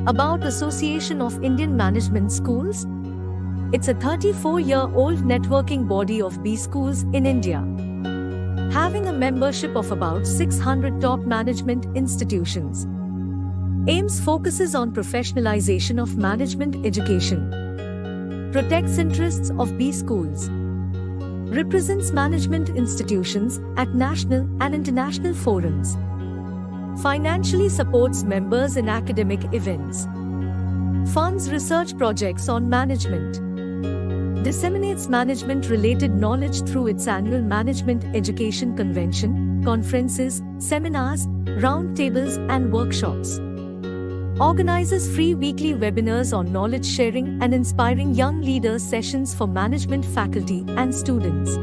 About Association of Indian Management Schools? It's a 34-year-old networking body of B schools in India, having a membership of about 600 top management institutions. AIMS focuses on professionalization of management education, protects interests of B schools, represents management institutions at national and international forums, financially supports members in academic events, funds research projects on management, disseminates management-related knowledge through its annual Management Education Convention, conferences, seminars, roundtables and workshops, organizes free weekly webinars on knowledge sharing and inspiring young leaders sessions for management faculty and students,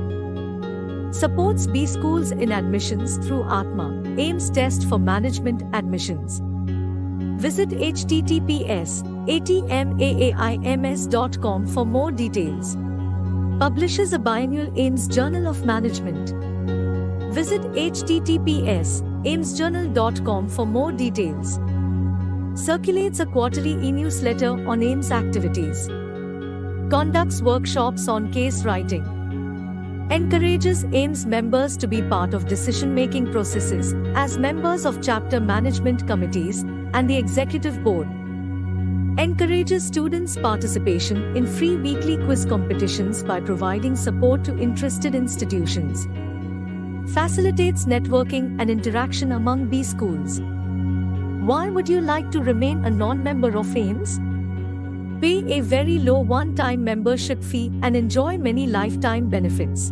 supports B schools in admissions through Atma, AIMS test for management admissions. Visit https://atmaims.com for more details. Publishes a biannual AIMS Journal of Management. Visit https://aimsjournal.com for more details. Circulates a quarterly e-newsletter on AIMS activities. Conducts workshops on case writing. Encourages AIMS members to be part of decision-making processes as members of chapter management committees and the executive board. Encourages students' participation in free weekly quiz competitions by providing support to interested institutions. Facilitates networking and interaction among B schools. Why would you like to remain a non-member of AIMS? Pay a very low one-time membership fee and enjoy many lifetime benefits.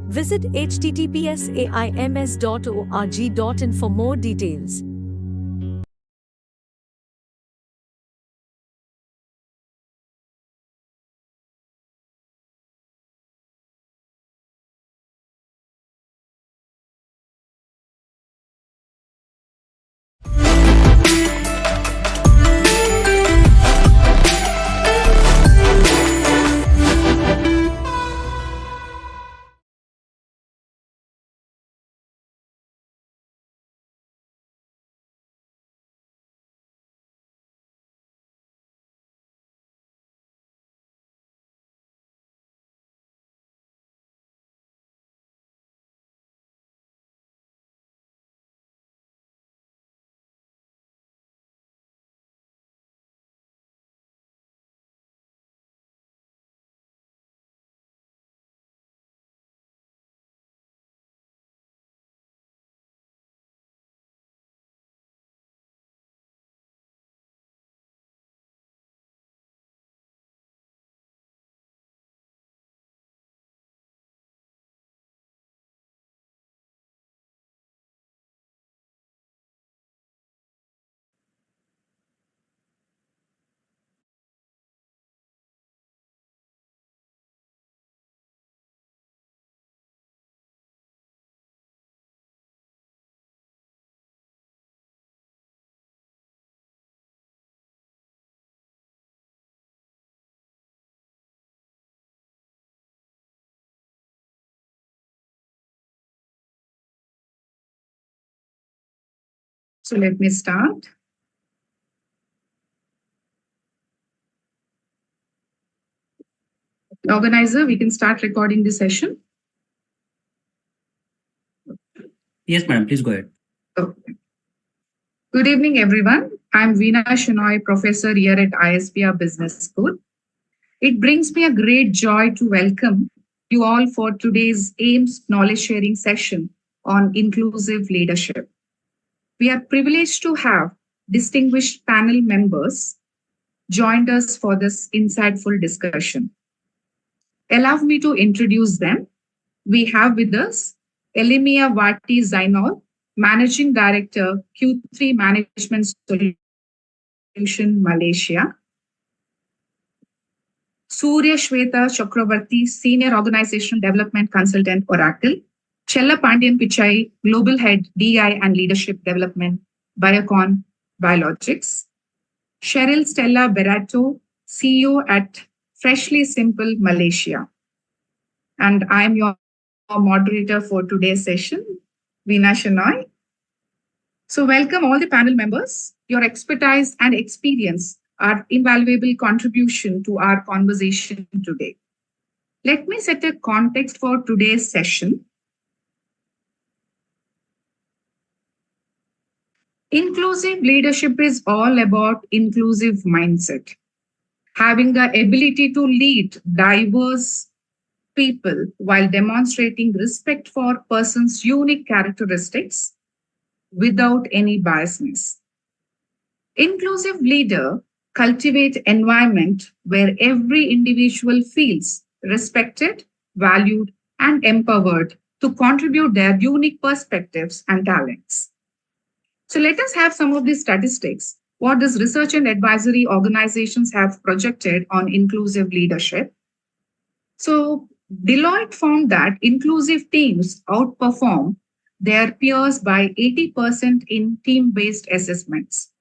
Visit https://aims.org.in for more details. So let me start. Organizer, we can start recording the session. Yes, madam, please go ahead. Okay. Good evening, everyone. I'm Veena Shenoy, professor here at ISBR Business School. It brings me a great joy to welcome you all for today's AIMS knowledge sharing session on inclusive leadership. We are privileged to have distinguished panel members joined us for this insightful discussion. Allow me to introduce them. We have with us Emiliawati Zainnol, Managing Director, Q3 Management Solution, Malaysia. Suryashweta Chakraborty, Senior Organizational Development Consultant, Oracle. Chella Pandian Pitchai, Global Head, DI and Leadership Development, Biocon, Biologics. Sheryl Stella Barretto, CEO at Freshly Simple, Malaysia. And I'm your moderator for today's session, Veena Shenoy. So, welcome all the panel members. Your expertise and experience are invaluable contribution to our conversation today. Let me set a context for today's session. Inclusive leadership is all about inclusive mindset. Having the ability to lead diverse people while demonstrating respect for persons' unique characteristics without any biasness. Inclusive leader cultivate environment where every individual feels respected, valued, and empowered to contribute their unique perspectives and talents. So let us have some of these statistics. What does research and advisory organizations have projected on inclusive leadership? So Deloitte found that inclusive teams outperform their peers by 80% in team-based assessments.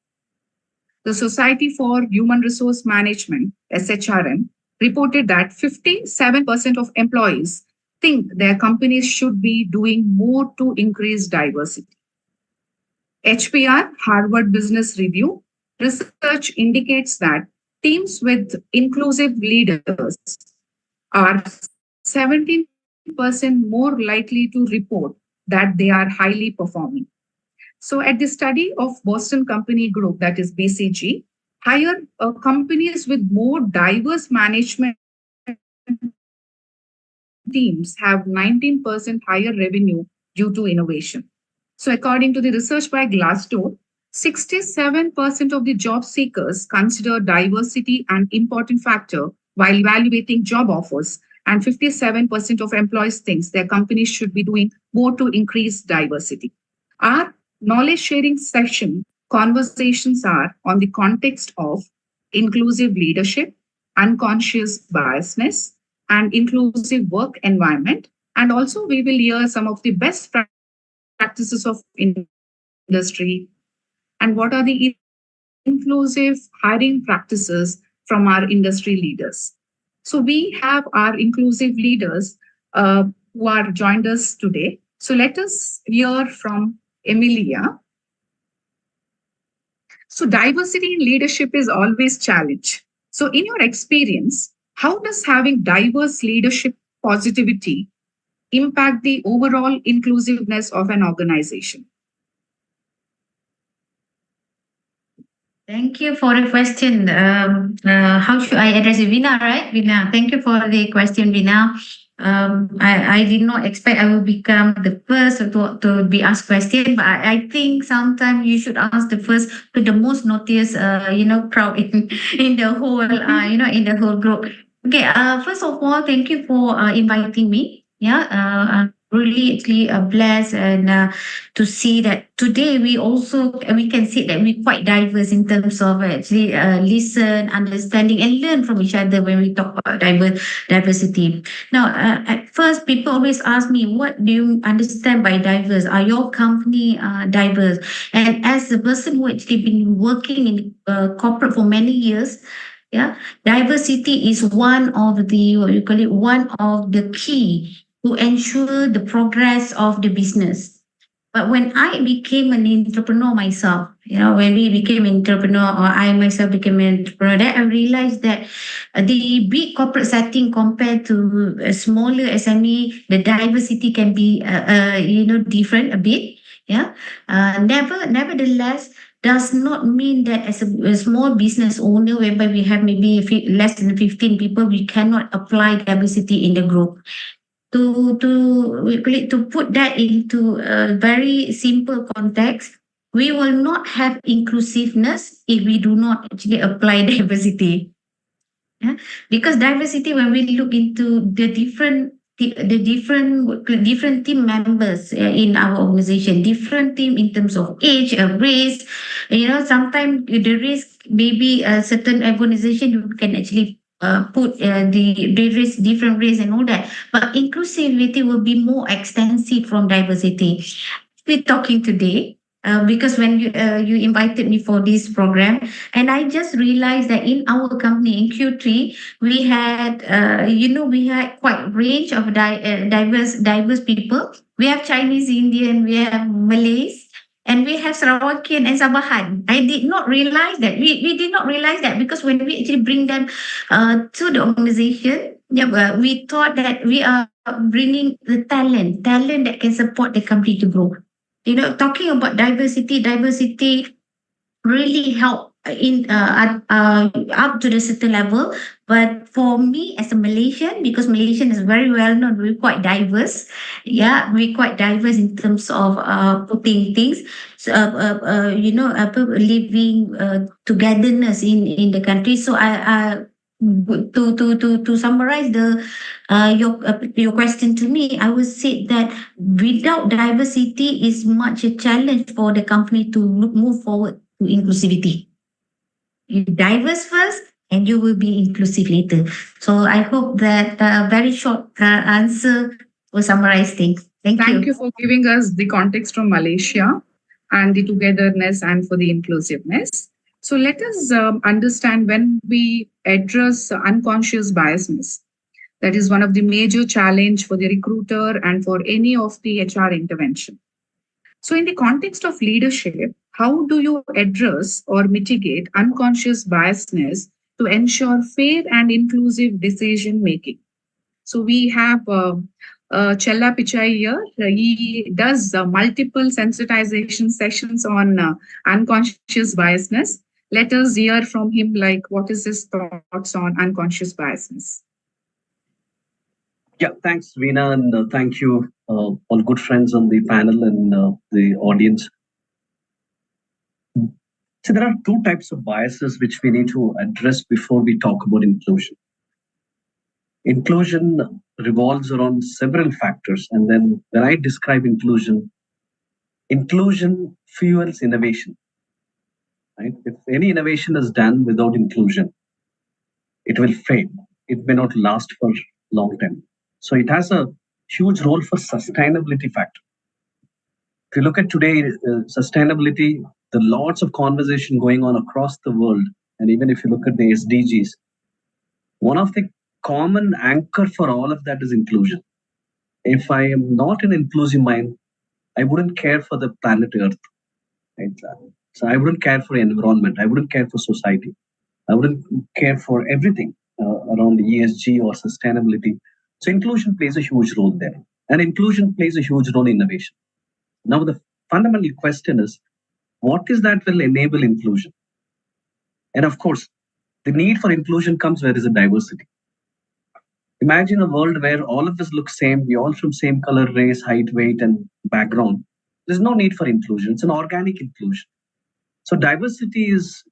The Society for Human Resource Management, SHRM, reported that 57% of employees think their companies should be doing more to increase diversity. HBR, Harvard Business Review, research indicates that teams with inclusive leaders are 17% more likely to report that they are highly performing. So at the study of Boston Company Group, that is BCG, higher companies with more diverse management teams have 19% higher revenue due to innovation. So according to the research by Glassdoor, 67% of the job seekers consider diversity an important factor while evaluating job offers, and 57% of employees think their companies should be doing more to increase diversity. Our knowledge sharing session conversations are on the context of inclusive leadership, unconscious biasness, and inclusive work environment. And also we will hear some of the best practices of industry and what are the inclusive hiring practices from our industry leaders. So we have our inclusive leaders who are joined us today. So let us hear from Emilia. So diversity in leadership is always challenge. So in your experience, how does having diverse leadership positivity impact the overall inclusiveness of an organization? Thank you for the question. How should I address it? Veena, right? Veena, thank you for the question, Veena. I did not expect I will become the first to be asked question, but I think sometimes you should ask the first to the most noticed, crowd in the whole, in the whole group. Okay. First of all, thank you for inviting me. Yeah. I'm really actually blessed and to see that today we can see that we're quite diverse in terms of actually listen, understanding, and learn from each other when we talk about diversity. Now, at first, people always ask me, what do you understand by diverse? Are your company diverse? And as a person who actually been working in corporate for many years, yeah, diversity is one of the key to ensure the progress of the business. But when I became an entrepreneur myself, when we became an entrepreneur or I myself became an entrepreneur, then I realized that the big corporate setting compared to a smaller SME, the diversity can be, different a bit. Yeah. Nevertheless, does not mean that as a small business owner, whereby we have maybe less than 15 people, we cannot apply diversity in the group. To put that into a very simple context, we will not have inclusiveness if we do not actually apply diversity. Yeah? Because diversity, when we look into the different team members in our organization, different team in terms of age, race, sometimes the risk, maybe a certain organization you can actually put the race, different race and all that. But inclusivity will be more extensive from diversity. We're talking today because when you invited me for this program, and I just realized that in our company in Q3 we had we had quite range of diverse people. We have Chinese, Indian, we have Malays, and we have Sarawakian and Sabahan. I did not realize that. We did not realize that because when we actually bring them to the organization, we thought that we are bringing the talent that can support the company to grow. Talking about diversity really help in up to the certain level. But for me as a Malaysian, because Malaysian is very well known, we're quite diverse. Yeah, we're quite diverse in terms of putting things. So, living togetherness in the country. So I to summarize your question to me, I would say that without diversity is much a challenge for the company to move forward to inclusivity. You diverse first, and you will be inclusive later. So I hope that very short answer will summarize things. Thank you for giving us the context from Malaysia and the togetherness and for the inclusiveness. So let us understand when we address unconscious biasness. That is one of the major challenge for the recruiter and for any of the HR intervention. So in the context of leadership, how do you address or mitigate unconscious biasness to ensure fair and inclusive decision making? So we have Chella Pitchai here. He does multiple sensitization sessions on unconscious biasness. Let us hear from him, like what is his thoughts on unconscious biasness. Yeah, thanks, Veena, and thank you, all good friends on the panel and the audience. So there are two types of biases which we need to address before we talk about inclusion. Inclusion revolves around several factors, and then when I describe inclusion fuels innovation. Right? If any innovation is done without inclusion, it will fail. It may not last for a long time. So it has a huge role for sustainability factor. If you look at today, sustainability, there are lots of conversation going on across the world. And even if you look at the SDGs, one of the common anchor for all of that is inclusion. If I am not an inclusive mind, I wouldn't care for the planet Earth. Right? So I wouldn't care for environment. I wouldn't care for society. I wouldn't care for everything around the ESG or sustainability. So inclusion plays a huge role there. And inclusion plays a huge role in innovation. Now, the fundamental question is, what is that will enable inclusion? And of course, the need for inclusion comes where there is a diversity. Imagine a world where all of us look same, we all from same color, race, height, weight, and background. There's no need for inclusion. It's an organic inclusion. So diversity is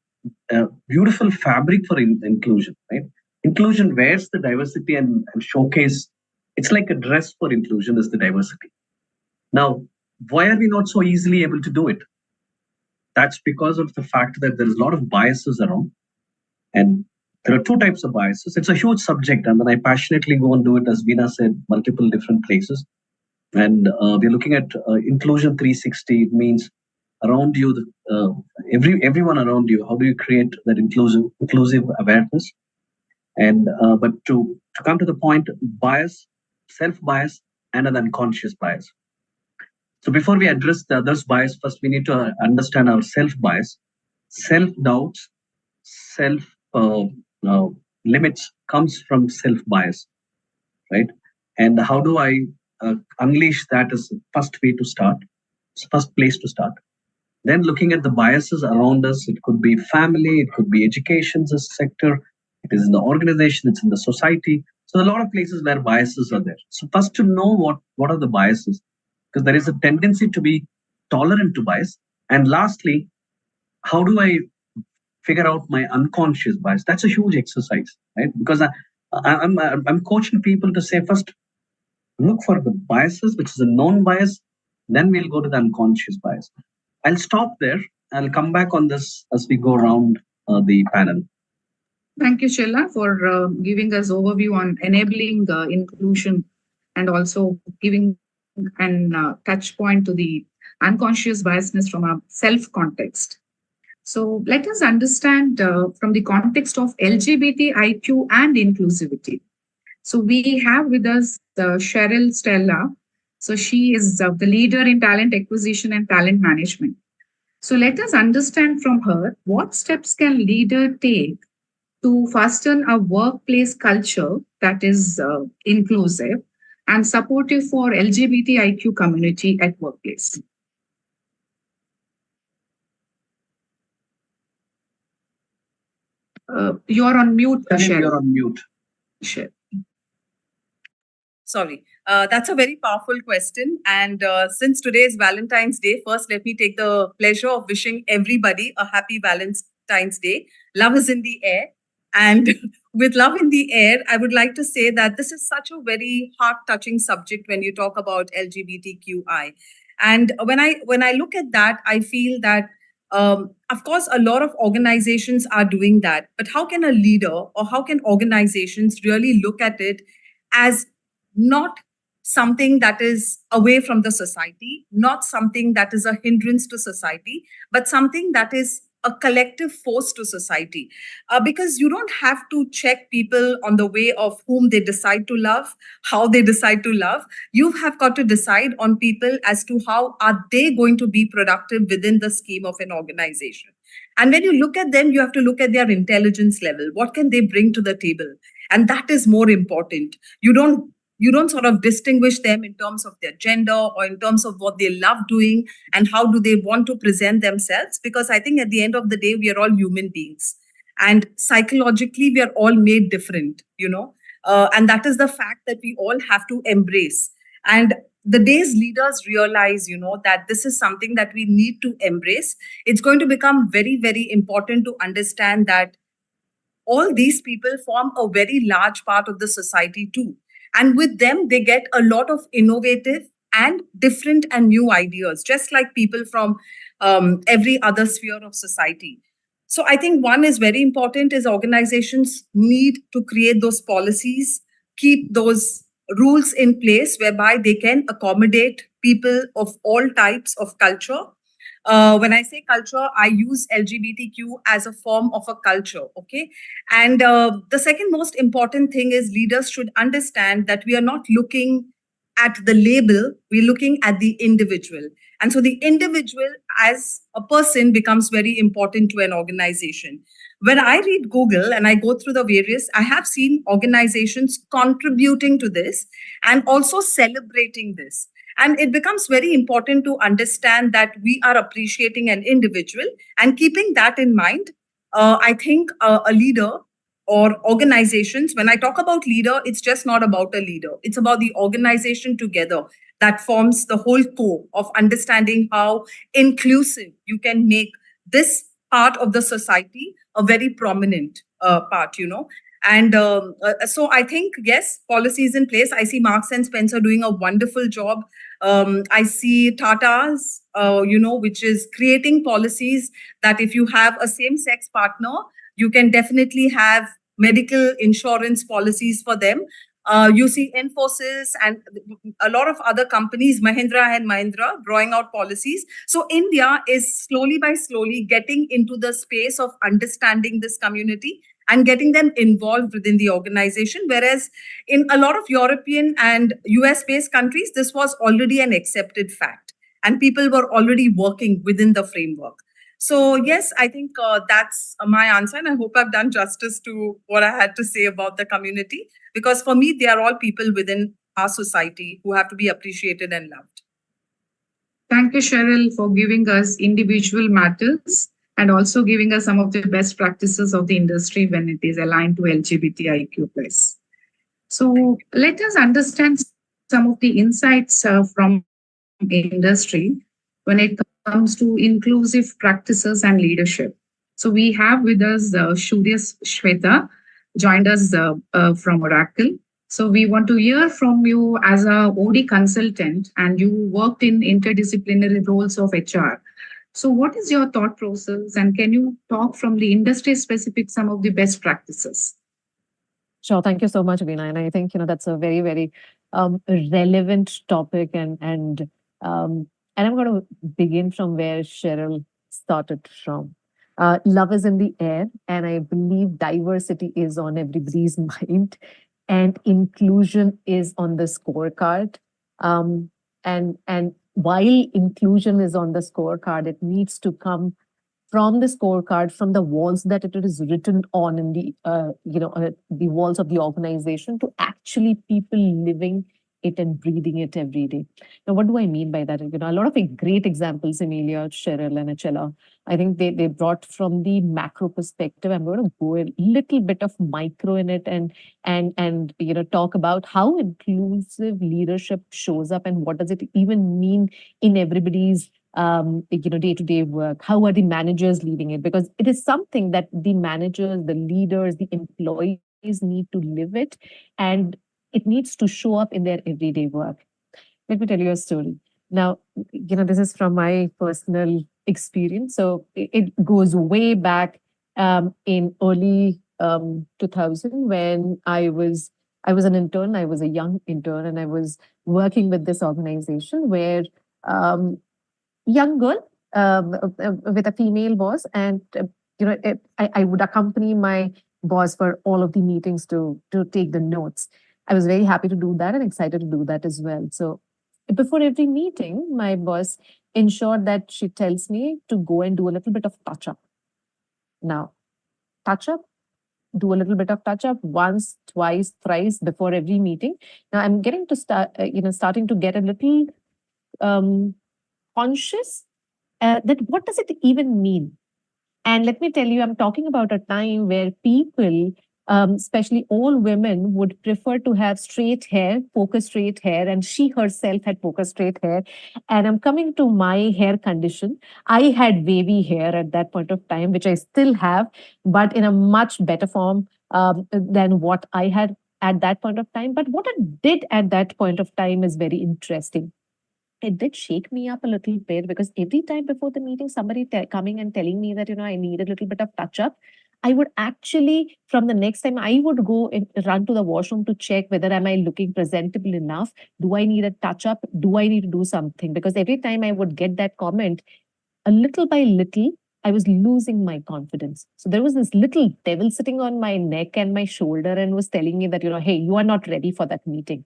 a beautiful fabric for inclusion, right? Inclusion wears the diversity and showcase. It's like a dress for inclusion is the diversity. Now, why are we not so easily able to do it? That's because of the fact that there is a lot of biases around. And there are two types of biases. It's a huge subject, and then I passionately go and do it, as Veena said, multiple different places. And we're looking at inclusion 360. It means around you, everyone around you. How do you create that inclusive awareness? And but to come to the point, bias, self-bias, and an unconscious bias. So before we address the others' bias, first we need to understand our self-bias, self-doubts, limits comes from self-bias, right? And how do I unleash that as the first way to start? It's the first place to start. Then looking at the biases around us, it could be family, it could be education sector, it is in the organization, it's in the society. So a lot of places where biases are there. So first to know what are the biases, because there is a tendency to be tolerant to bias. And lastly, how do I figure out my unconscious bias? That's a huge exercise, right? Because I'm coaching people to say first, look for the biases, which is a known bias, then we'll go to the unconscious bias. I'll stop there. I'll come back on this as we go around the panel. Thank you, Chella, for giving us overview on enabling inclusion and also giving an touch point to the unconscious biasness from a self-context. So let us understand from the context of LGBTIQ and inclusivity. So we have with us Sheryl Stella. So she is the leader in talent acquisition and talent management. So let us understand from her what steps can leader take to fasten a workplace culture that is inclusive and supportive for LGBTIQ community at workplace. You're on mute, Sheryl. You're on mute. Sheryl. Sorry, that's a very powerful question. And since today is Valentine's Day, first let me take the pleasure of wishing everybody a happy Valentine's Day. Love is in the air. And with love in the air, I would like to say that this is such a very heart-touching subject when you talk about LGBTQI. And when I look at that, I feel that of course, a lot of organizations are doing that. But how can a leader or how can organizations really look at it as not something that is away from the society, not something that is a hindrance to society, but something that is a collective force to society? Because you don't have to check people on the way of whom they decide to love, how they decide to love. You have got to decide on people as to how are they going to be productive within the scheme of an organization. And when you look at them, you have to look at their intelligence level. What can they bring to the table? And that is more important. You don't sort of distinguish them in terms of their gender or in terms of what they love doing and how do they want to present themselves. Because I think at the end of the day, we are all human beings. And psychologically, we are all made different, and that is the fact that we all have to embrace. And the days leaders realize, that this is something that we need to embrace, it's going to become very, very important to understand that all these people form a very large part of the society too. And with them, they get a lot of innovative and different and new ideas, just like people from every other sphere of society. So I think one is very important is organizations need to create those policies, keep those rules in place whereby they can accommodate people of all types of culture. When I say culture, I use LGBTQ as a form of a culture, okay? And the second most important thing is leaders should understand that we are not looking at the label, we're looking at the individual. And so the individual as a person becomes very important to an organization. When I read Google and I go through the various, I have seen organizations contributing to this and also celebrating this. And it becomes very important to understand that we are appreciating an individual and keeping that in mind. I think a leader or organizations, when I talk about leader, it's just not about a leader. It's about the organization together that forms the whole core of understanding how inclusive you can make this part of the society a very prominent part, And so I think, yes, policies in place. I see Marks and Spencer doing a wonderful job. I see Tata's, which is creating policies that if you have a same-sex partner, you can definitely have medical insurance policies for them. You see Infosys and a lot of other companies, Mahindra and Mahindra, drawing out policies. So India is slowly by slowly getting into the space of understanding this community and getting them involved within the organization. Whereas in a lot of European and US-based countries, this was already an accepted fact. And people were already working within the framework. So yes, I think that's my answer. And I hope I've done justice to what I had to say about the community. Because for me, they are all people within our society who have to be appreciated and loved. Thank you, Sheryl, for giving us individual matters and also giving us some of the best practices of the industry when it is aligned to LGBTIQ+. So let us understand some of the insights from industry when it comes to inclusive practices and leadership. So we have with us Suryashweta, joined us from Oracle. So we want to hear from you as a OD consultant, and you worked in interdisciplinary roles of HR. So what is your thought process, and can you talk from the industry specific some of the best practices? Sure. Thank you so much, Veena. And I think, that's a very, very relevant topic. And I'm going to begin from where Sheryl started from. Love is in the air, and I believe diversity is on everybody's mind, and inclusion is on the scorecard. And while inclusion is on the scorecard, it needs to come from the scorecard, from the walls that it is written on in the the walls of the organization, to actually people living it and breathing it every day. Now, what do I mean by that? A lot of great examples, Emilia, Sheryl, and Chella. I think they brought from the macro perspective. I'm going to go a little bit of micro in it and talk about how inclusive leadership shows up and what does it even mean in everybody's day-to-day work. How are the managers leading it? Because it is something that the managers, the leaders, the employees need to live it, and it needs to show up in their everyday work. Let me tell you a story. Now, this is from my personal experience. So it goes way back in early 2000 when I was an intern. I was a young intern, and I was working with this organization where young girl with a female boss, and I would accompany my boss for all of the meetings to take the notes. I was very happy to do that and excited to do that as well. So before every meeting, my boss ensured that she tells me to go and do a little bit of touch up. Now, do a little bit of touch up once, twice, thrice before every meeting. Now I'm getting to starting to get a little conscious that what does it even mean? And let me tell you, I'm talking about a time where people, especially all women, would prefer to have straight hair, poker straight hair, and she herself had poker straight hair. And I'm coming to my hair condition. I had wavy hair at that point of time, which I still have, but in a much better form than what I had at that point of time. But what it did at that point of time is very interesting. It did shake me up a little bit, because every time before the meeting, somebody coming and telling me that, I need a little bit of touch up, I would actually, from the next time, I would go and run to the washroom to check whether am I looking presentable enough? Do I need a touch up? Do I need to do something? Because every time I would get that comment, a little by little, I was losing my confidence. So there was this little devil sitting on my neck and my shoulder and was telling me that, hey, you are not ready for that meeting.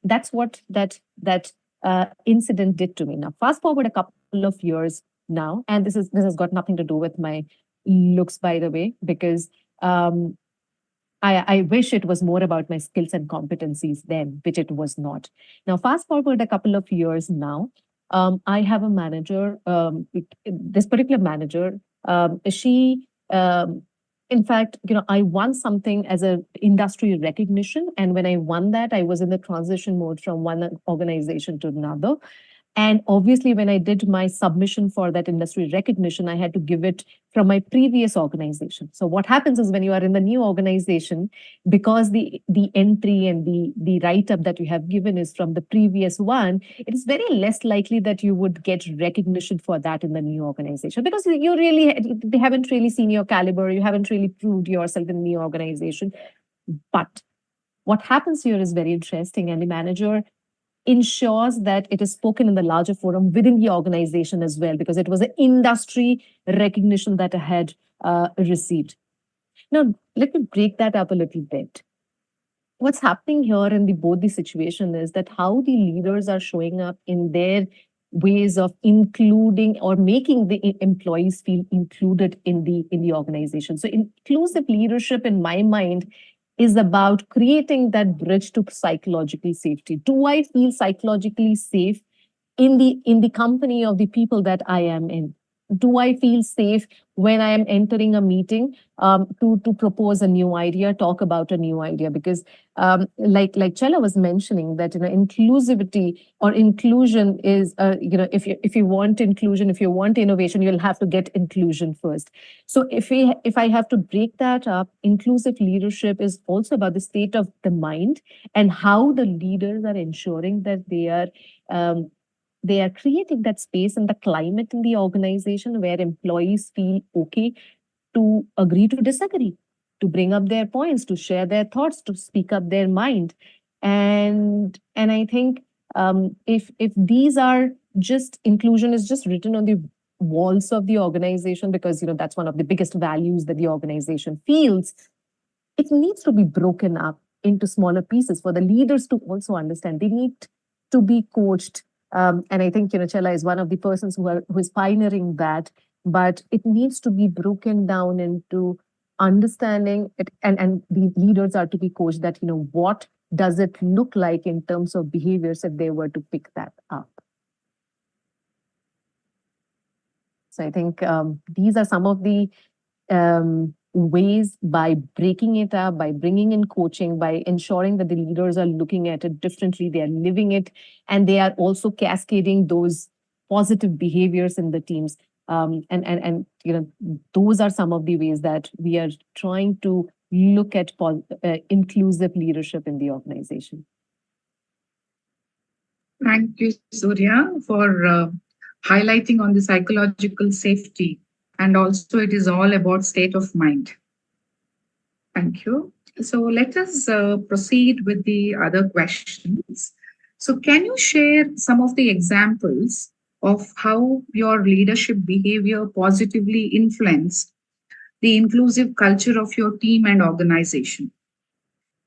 That's what that incident did to me. Now, fast forward a couple of years now, and this has got nothing to do with my looks, by the way, because I wish it was more about my skills and competencies then, which it was not. Now, fast forward a couple of years now, I have a manager. This particular manager, she. In fact, I won something as an industry recognition. And when I won that, I was in the transition mode from one organization to another. And obviously, when I did my submission for that industry recognition, I had to give it from my previous organization. So what happens is when you are in the new organization, because the entry and the write-up that you have given is from the previous one, it is very less likely that you would get recognition for that in the new organization, because they haven't really seen your caliber, you haven't really proved yourself in the new organization. But what happens here is very interesting, and the manager ensures that it is spoken in the larger forum within the organization as well, because it was an industry recognition that I had received. Now, let me break that up a little bit. What's happening here in both the situation is that how the leaders are showing up in their ways of including or making the employees feel included in the organization. So inclusive leadership, in my mind, is about creating that bridge to psychological safety. Do I feel psychologically safe in the company of the people that I am in? Do I feel safe when I am entering a meeting to propose a new idea, talk about a new idea? Because like Chella was mentioning that inclusivity or inclusion is if you want inclusion, if you want innovation, you'll have to get inclusion first. So if I have to break that up, inclusive leadership is also about the state of the mind and how the leaders are ensuring that they are creating that space and the climate in the organization where employees feel okay to agree to disagree, to bring up their points, to share their thoughts, to speak up their mind. And I think if these are just, inclusion is just written on the walls of the organization because that's one of the biggest values that the organization feels, it needs to be broken up into smaller pieces for the leaders to also understand. They need to be coached And I think, Chella is one of the persons who is pioneering that, but it needs to be broken down into understanding it, and the leaders are to be coached that, what does it look like in terms of behaviors if they were to pick that up. So I think these are some of the ways, by breaking it up, by bringing in coaching, by ensuring that the leaders are looking at it differently, they are living it, and they are also cascading those positive behaviors in the teams. And those are some of the ways that we are trying to look at inclusive leadership in the organization. Thank you, Surya, for highlighting on the psychological safety. And also it is all about state of mind. Thank you. So let us proceed with the other questions. So can you share some of the examples of how your leadership behavior positively influenced the inclusive culture of your team and organization?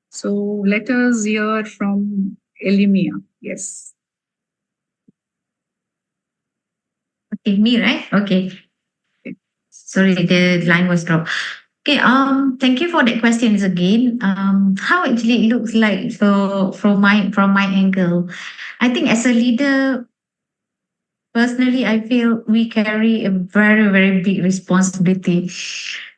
So let us hear from Elimia. Yes. Okay, me, right? Okay. Sorry, the line was dropped. Okay, thank you for the questions again. How actually it looks like, so from my angle, I think as a leader, personally, I feel we carry a very, very big responsibility.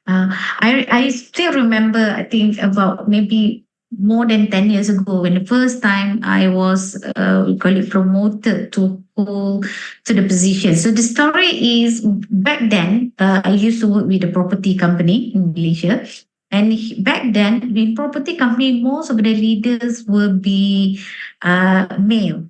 I still remember, I think about maybe more than 10 years ago, when the first time I was we call it promoted to the position. So the story is, back then I used to work with a property company in Malaysia, and back then in property company, most of the leaders will be male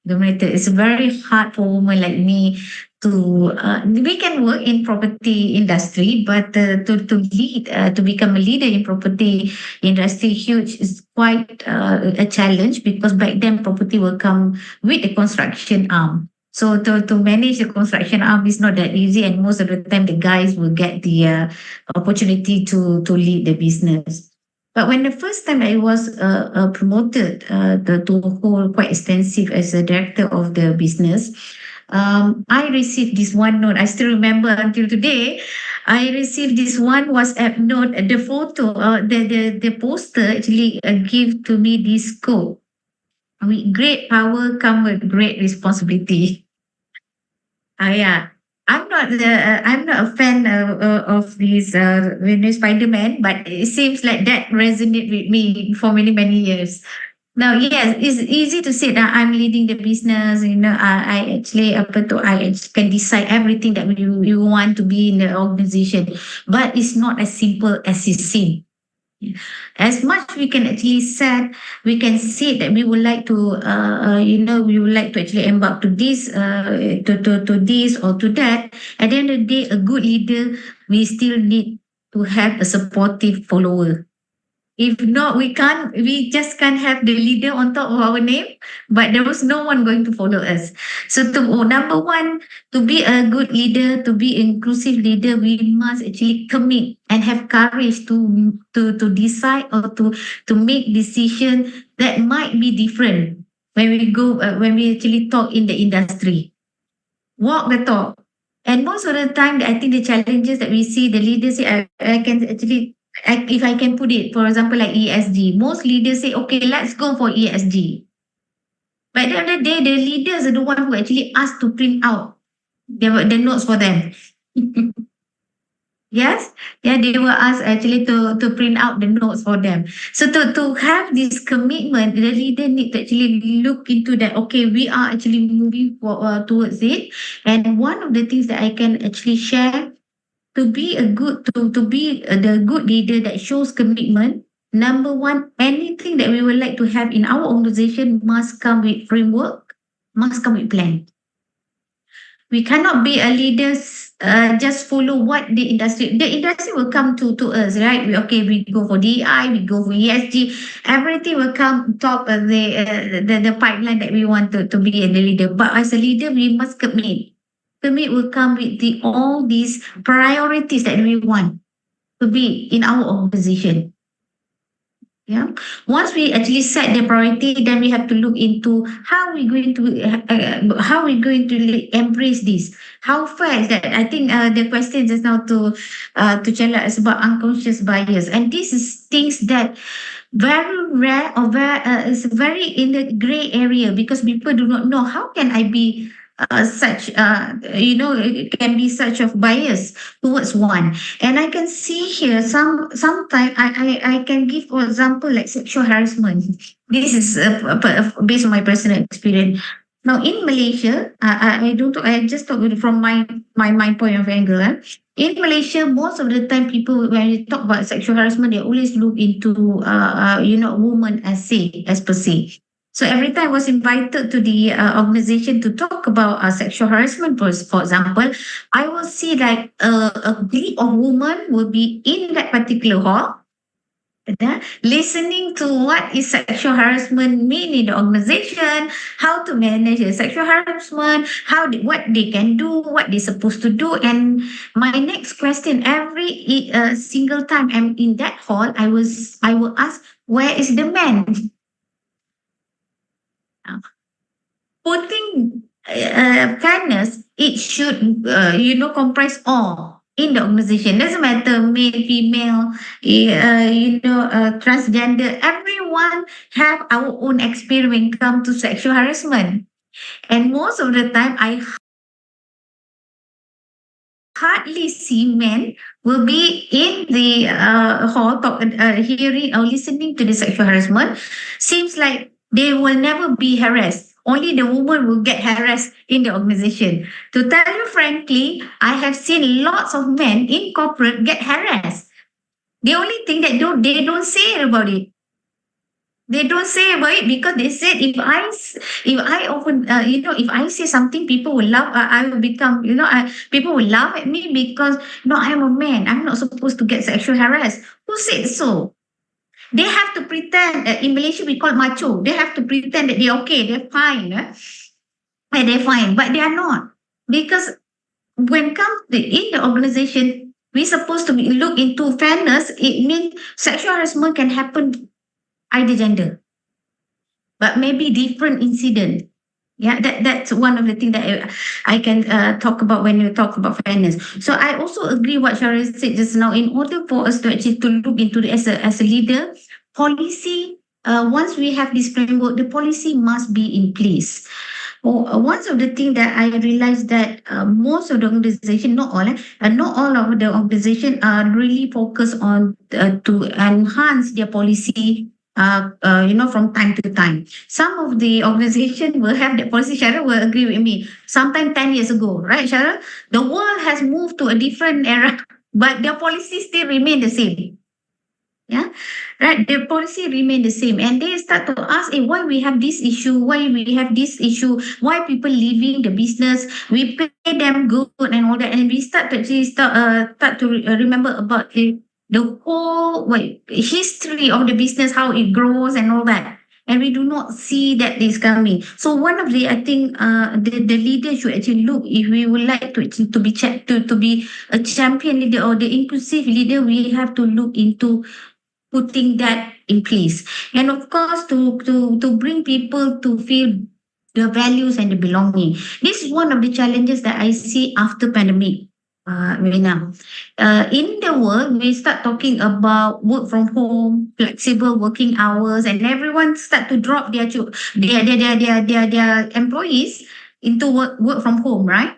dominated. It's very hard for a woman like me to we can work in property industry, but to lead, to become a leader in property industry, is quite a challenge, because back then property will come with a construction arm. So to manage the construction arm is not that easy, and most of the time the guys will get the opportunity to lead the business. But when the first time I was promoted to hold quite extensive as a director of the business, I received this one note. I still remember until today. I received this one WhatsApp note. The photo, the poster actually gave to me this quote: "With great power come with great responsibility." Yeah. I'm not a fan of these Spider-Man, but it seems like that resonated with me for many, many years. Now, yes, it's easy to say that I'm leading the business. I actually can decide everything that you want to be in the organization, but it's not as simple as it seems. As much we can actually set, we can say that we would like to, we would like to actually embark to this, to this or to that. At the end of the day, a good leader, we still need to have a supportive follower. If not, we just can't have the leader on top of our name, but there was no one going to follow us. So number one, to be a good leader, to be inclusive leader, we must actually commit and have courage to decide or to make decisions that might be different when we actually talk in the industry. Walk the talk. And most of the time, I think the challenges that we see, the leaders say, I can actually, if I can put it, for example, like ESG, most leaders say, okay, let's go for ESG. But at the end of the day, the leaders are the one who actually asked to print out the notes for them. Yes, yeah, they were asked actually to print out the notes for them. So to have this commitment, the leader need to actually look into that. Okay, we are actually moving towards it. And one of the things that I can actually share, to be the good leader that shows commitment. Number one, anything that we would like to have in our organization must come with framework, must come with plan. We cannot be a leader just follow what the industry will come to us, right? We go for DI, we go for ESG, everything will come top of the pipeline that we want to be a leader. But as a leader, we must commit. Commit will come with all these priorities that we want to be in our organization. Yeah. Once we actually set the priority, then we have to look into how we're going to embrace this. How far is that? I think the question just now to Chella is about unconscious bias, and this is things that very rare or is very in the gray area because people do not know how can I be it can be such of bias towards one. And I can see here sometimes I can give for example like sexual harassment. This is based on my personal experience. Now in Malaysia, I just talk from my point of angle. In Malaysia, most of the time people when you talk about sexual harassment, they always look into woman as per se. So every time I was invited to the organization to talk about sexual harassment, for example, I will see like a group of women will be in that particular hall, listening to what is sexual harassment mean in the organization, how to manage the sexual harassment, what they can do, what they're supposed to do. And my next question every single time I'm in that hall, I will ask, where is the man? Putting fairness, it should comprise all in the organization. Doesn't matter male, female, transgender. Everyone have our own experience when it comes to sexual harassment, and most of the time I hardly see men will be in the hall hearing or listening to the sexual harassment. Seems like they will never be harassed. Only the woman will get harassed in the organization. To tell you frankly, I have seen lots of men in corporate get harassed. The only thing that they don't say about it. They don't say about it because they said if I open if I say something, people will laugh. I will become people will laugh at me because I'm a man. I'm not supposed to get sexual harassed. Who said so? They have to pretend. In Malaysia, we call macho. They have to pretend that they're okay, they're fine. And they're fine, but they are not. Because when it comes in the organization, we're supposed to look into fairness. It means sexual harassment can happen either gender, but maybe different incident. Yeah, that's one of the things that I can talk about when you talk about fairness. So I also agree what Sheryl said just now. In order for us to actually to look into it as a leader, policy. Once we have this framework, the policy must be in place. One of the things that I realized that most of the organization, not all of the organization are really focused on to enhance their policy. From time to time. Some of the organization will have that policy. Sheryl will agree with me. Sometime 10 years ago, right, Sheryl? The world has moved to a different era, but their policy still remain the same. Yeah, right. The policy remain the same, and they start to ask, why we have this issue? Why we have this issue? Why people leaving the business? We pay them good and all that, and we start to remember about the whole history of the business, how it grows and all that. And we do not see that is coming. So one of the, I think, the leader should actually look, if we would like to be a champion leader or the inclusive leader, we have to look into putting that in place. And of course, to bring people to feel the values and the belonging. This is one of the challenges that I see after pandemic. Veena. In the world, we start talking about work from home, flexible working hours, and everyone start to drop their employees into work from home, right?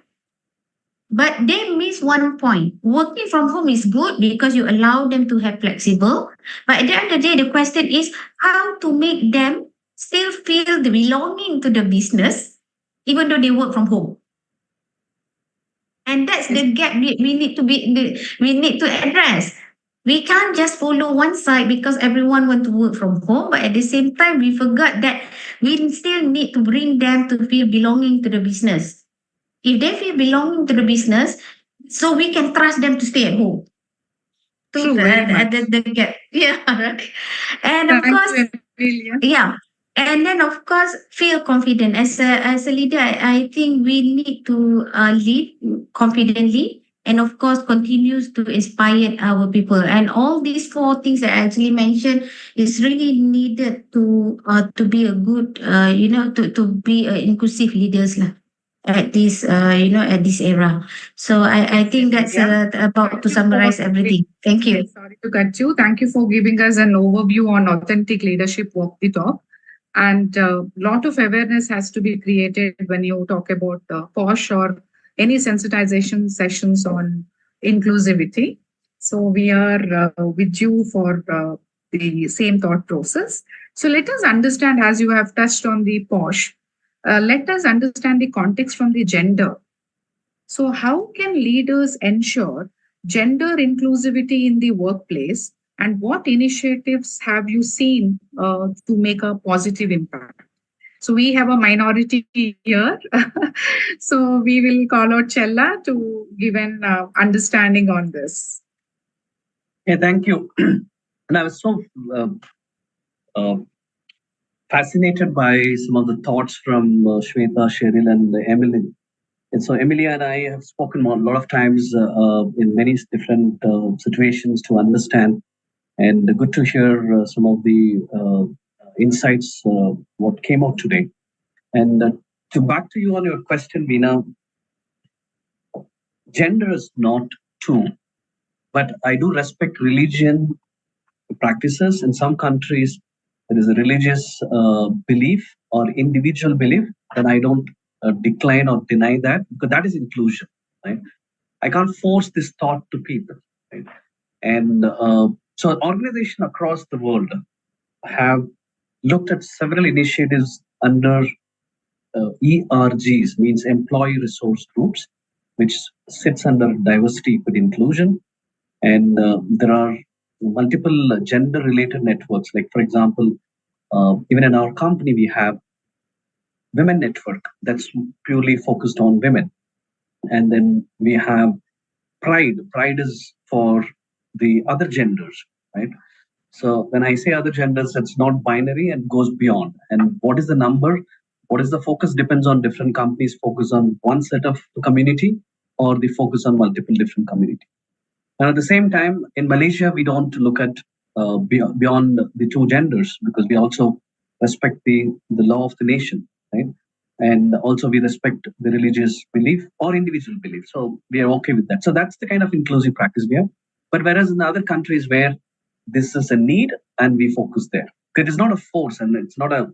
But they miss one point. Working from home is good because you allow them to have flexible. But at the end of the day, the question is how to make them still feel the belonging to the business, even though they work from home. And that's the gap we need to address. We can't just follow one side because everyone want to work from home, but at the same time, we forgot that we still need to bring them to feel belonging to the business. If they feel belonging to the business, so we can trust them to stay at home. True, the gap. Yeah, right. And of course, yeah. And then, of course, feel confident. As a leader, I think we need to lead confidently. and of course continues to inspire our people. And all these four things that I actually mentioned is really needed to be a good to be inclusive leaders lah, at this at this era. So I think that's about to summarize everything. Thank you. Sorry to cut you. Thank you for giving us an overview on authentic leadership walk the talk. And a lot of awareness has to be created when you talk about POSH or any sensitization sessions on inclusivity. So we are with you for the same thought process. So let us understand, as you have touched on the POSH, let us understand the context from the gender. So how can leaders ensure gender inclusivity in the workplace, and what initiatives have you seen to make a positive impact? So we have a minority here. So we will call out Chella to give an understanding on this. Yeah, thank you. And I was so fascinated by some of the thoughts from Shweta, Sheryl, and Emily. And so Emilia and I have spoken a lot of times in many different situations to understand, and good to hear some of the insights, what came out today. And to back to you on your question, Veena, gender is not two, but I do respect religion practices. In some countries, there is a religious belief or individual belief, and I don't decline or deny that, because that is inclusion, right? I can't force this thought to people, right? And so organizations across the world have looked at several initiatives under ERGs, means Employee Resource Groups, which sits under diversity, equity, inclusion. And there are multiple gender-related networks. Like, for example, even in our company, we have Women Network that's purely focused on women. And then we have Pride. Pride is for the other genders, right? So when I say other genders, it's not binary and goes beyond. And what is the number? What is the focus? Depends on different companies focus on one set of community, or they focus on multiple different community. And at the same time, in Malaysia, we don't look at beyond the two genders, because we also respect the law of the nation, right? And also we respect the religious belief or individual belief. So we are okay with that. So that's the kind of inclusive practice we have. But whereas in other countries where this is a need and we focus there, it is not a force and it's not a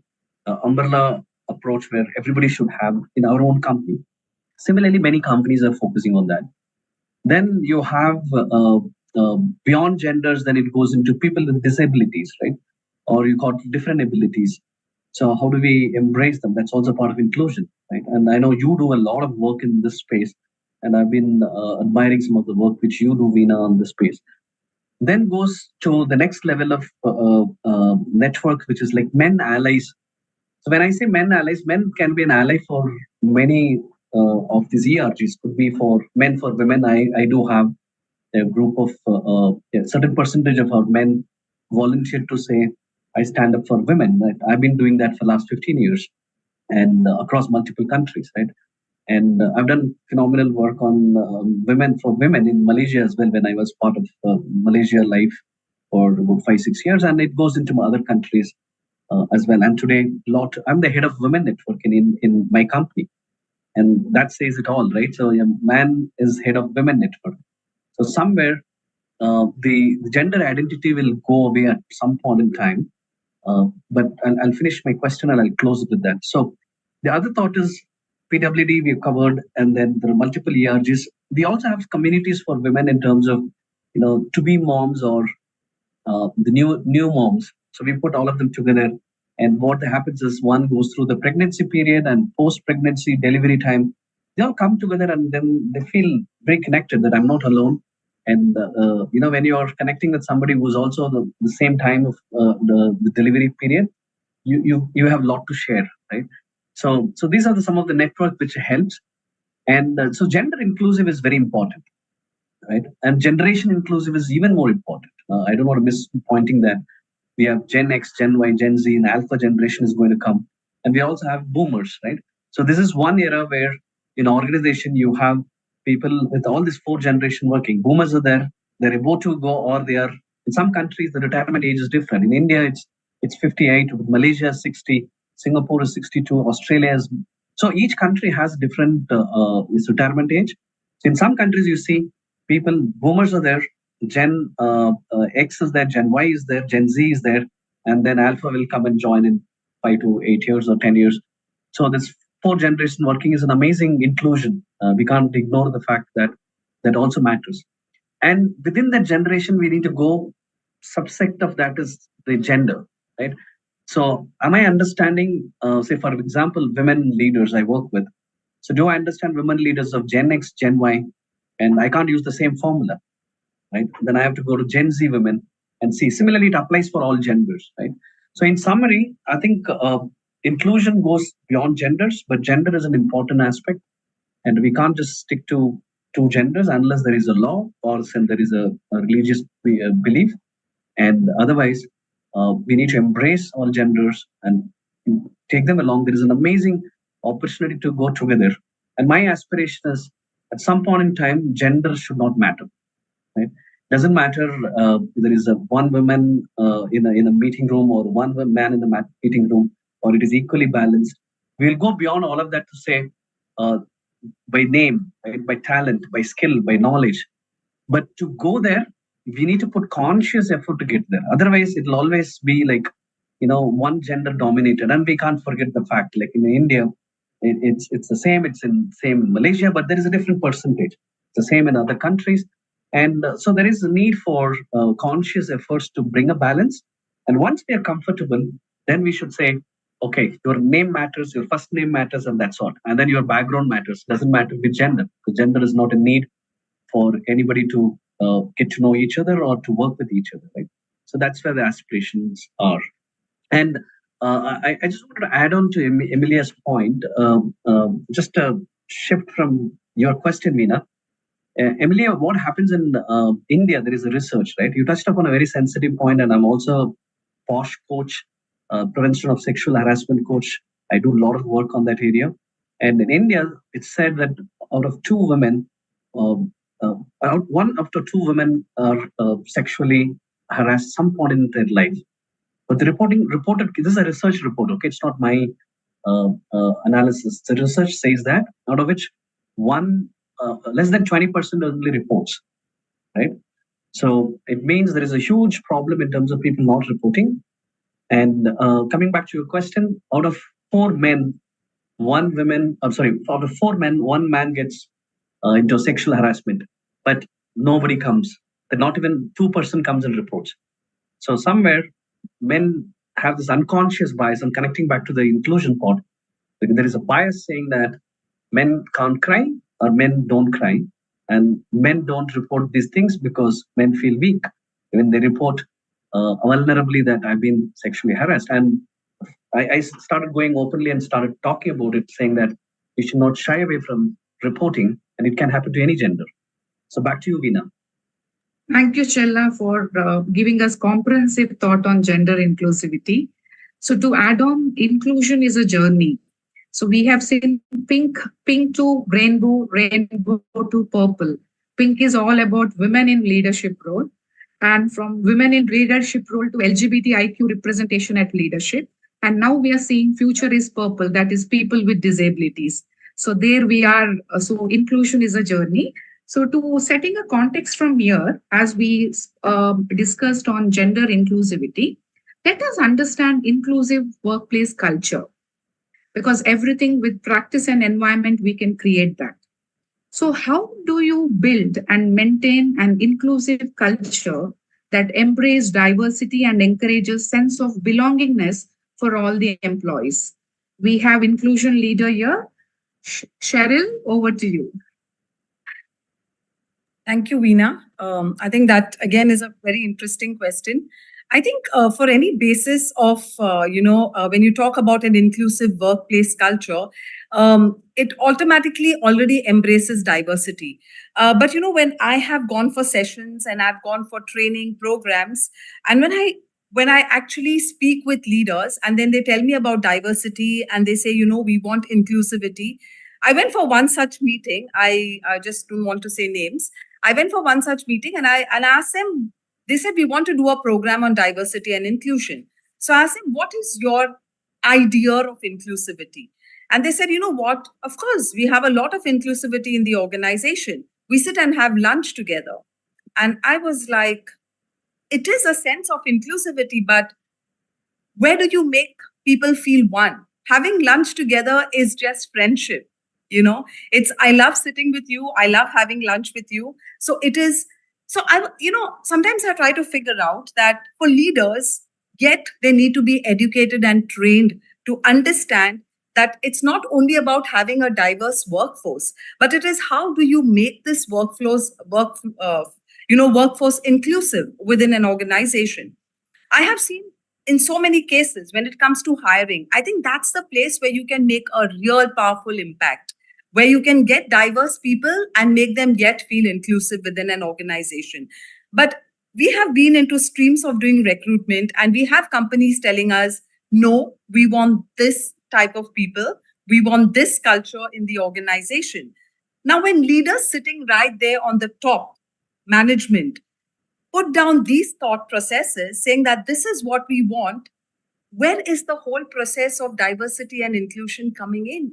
umbrella approach where everybody should have in our own company. Similarly, many companies are focusing on that. Then you have beyond genders, then it goes into people with disabilities, right? Or you got different abilities. So how do we embrace them? That's also part of inclusion, right? And I know you do a lot of work in this space, and I've been admiring some of the work which you do, Veena, on this space. Then goes to the next level of network, which is like men allies. So when I say men allies, men can be an ally for many of these ERGs. Could be for men, for women. I do have a group of a certain percentage of our men volunteer to say, I stand up for women. Right? I've been doing that for the last 15 years and across multiple countries, right? And I've done phenomenal work on women for women in Malaysia as well, when I was part of Malaysia Life for about 5-6 years, and it goes into other countries as well. And today, I'm the head of Women Network in my company, and that says it all, right? So a man is head of Women Network. So somewhere the gender identity will go away at some point in time. But I'll finish my question and I'll close it with that. So the other thought is PWD we've covered, and then there are multiple ERGs. We also have communities for women in terms of, to be moms or the new moms. So we put all of them together. And what happens is one goes through the pregnancy period and post-pregnancy delivery time. They all come together and then they feel very connected, that I'm not alone. And, when you are connecting with somebody who's also the same time of the delivery period, you have a lot to share, right? So these are some of the network which helps. And so gender inclusive is very important, right? And generation inclusive is even more important. I don't want to miss pointing that we have Gen X, Gen Y, Gen Z, and Alpha generation is going to come. And we also have boomers, right? So this is one era where in organization you have people with all this 4 generation working. Boomers are there, they're about to go, or they are in some countries the retirement age is different. In India, it's 58, Malaysia 60, Singapore is 62, Australia is. So each country has different its retirement age. So in some countries, you see people, boomers are there, Gen X is there, Gen Y is there, Gen Z is there, and then Alpha will come and join in 5 to 8 years or 10 years. So this 4 generation working is an amazing inclusion. We can't ignore the fact that that also matters. And within that generation, we need to go, subsect of that is the gender, right? So am I understanding, say, for example, women leaders I work with? So do I understand women leaders of Gen X, Gen Y? And I can't use the same formula, right? Then I have to go to Gen Z women and see. Similarly, it applies for all genders, right? So in summary, I think inclusion goes beyond genders, but gender is an important aspect. And we can't just stick to 2 genders unless there is a law or there is a religious belief. And otherwise, we need to embrace all genders and take them along. There is an amazing opportunity to go together. And my aspiration is, at some point in time, gender should not matter. Right? Doesn't matter there is one woman in a meeting room or one man in the meeting room, or it is equally balanced. We'll go beyond all of that to say by name, right? By talent, by skill, by knowledge. But to go there, we need to put conscious effort to get there. Otherwise, it'll always be like, one gender dominated. And we can't forget the fact, like in India, it's the same. It's in same Malaysia, but there is a different percentage. It's the same in other countries. And so there is a need for conscious efforts to bring a balance. And once we are comfortable, then we should say, okay, your name matters, your first name matters, and that's all. And then your background matters. Doesn't matter with gender, because gender is not a need for anybody to get to know each other or to work with each other, right? So that's where the aspirations are. And I just wanted to add on to Emilia's point, just a shift from your question, Veena. Emilia, what happens in India? There is a research, right? You touched upon a very sensitive point, and I'm also a POSH coach, prevention of sexual harassment coach. I do a lot of work on that area. And in India, it's said that out of 2 women, about 1 after 2 women are sexually harassed some point in their life. But the reported, this is a research report, okay? It's not my analysis. The research says that out of which less than 20% only reports, right? So it means there is a huge problem in terms of people not reporting. And coming back to your question, out of 4 men, 1 woman, out of 4 men, 1 man gets into sexual harassment, but nobody comes. Not even 2% comes and reports. So somewhere, men have this unconscious bias. I'm connecting back to the inclusion part. There is a bias saying that men can't cry or men don't cry, and men don't report these things because men feel weak when they report vulnerably that I've been sexually harassed. And I started going openly and started talking about it, saying that you should not shy away from reporting, and it can happen to any gender. So back to you, Veena. Thank you, Chella, for giving us comprehensive thought on gender inclusivity. So to add on, inclusion is a journey. So we have seen pink to rainbow to purple. Pink is all about women in leadership role, and from women in leadership role to LGBTIQ representation at leadership. And now we are seeing future is purple, that is people with disabilities. So there we are. So inclusion is a journey. So to setting a context from here, as we discussed on gender inclusivity, let us understand inclusive workplace culture, because everything with practice and environment, we can create that. So how do you build and maintain an inclusive culture that embraces diversity and encourages sense of belongingness for all the employees? We have inclusion leader here. Sheryl, over to you. Thank you, Veena. I think that, again, is a very interesting question. I think for any basis of, when you talk about an inclusive workplace culture, it automatically already embraces diversity. But, when I have gone for sessions and I've gone for training programs, and when I actually speak with leaders and then they tell me about diversity and they say, we want inclusivity, I went for one such meeting. I just don't want to say names. I went for one such meeting and I asked them, they said, we want to do a program on diversity and inclusion. So I asked them, what is your idea of inclusivity? And they said, you know what? Of course, we have a lot of inclusivity in the organization. We sit and have lunch together. And I was like, it is a sense of inclusivity, but where do you make people feel one? Having lunch together is just friendship. It's, I love sitting with you. I love having lunch with you. So it is, so sometimes I try to figure out that for leaders, yet they need to be educated and trained to understand that it's not only about having a diverse workforce, but it is how do you make this workforce inclusive within an organization. I have seen in so many cases when it comes to hiring, I think that's the place where you can make a real powerful impact, where you can get diverse people and make them yet feel inclusive within an organization. But we have been into streams of doing recruitment and we have companies telling us, no, we want this type of people. We want this culture in the organization. Now, when leaders sitting right there on the top, management, put down these thought processes saying that this is what we want, where is the whole process of diversity and inclusion coming in?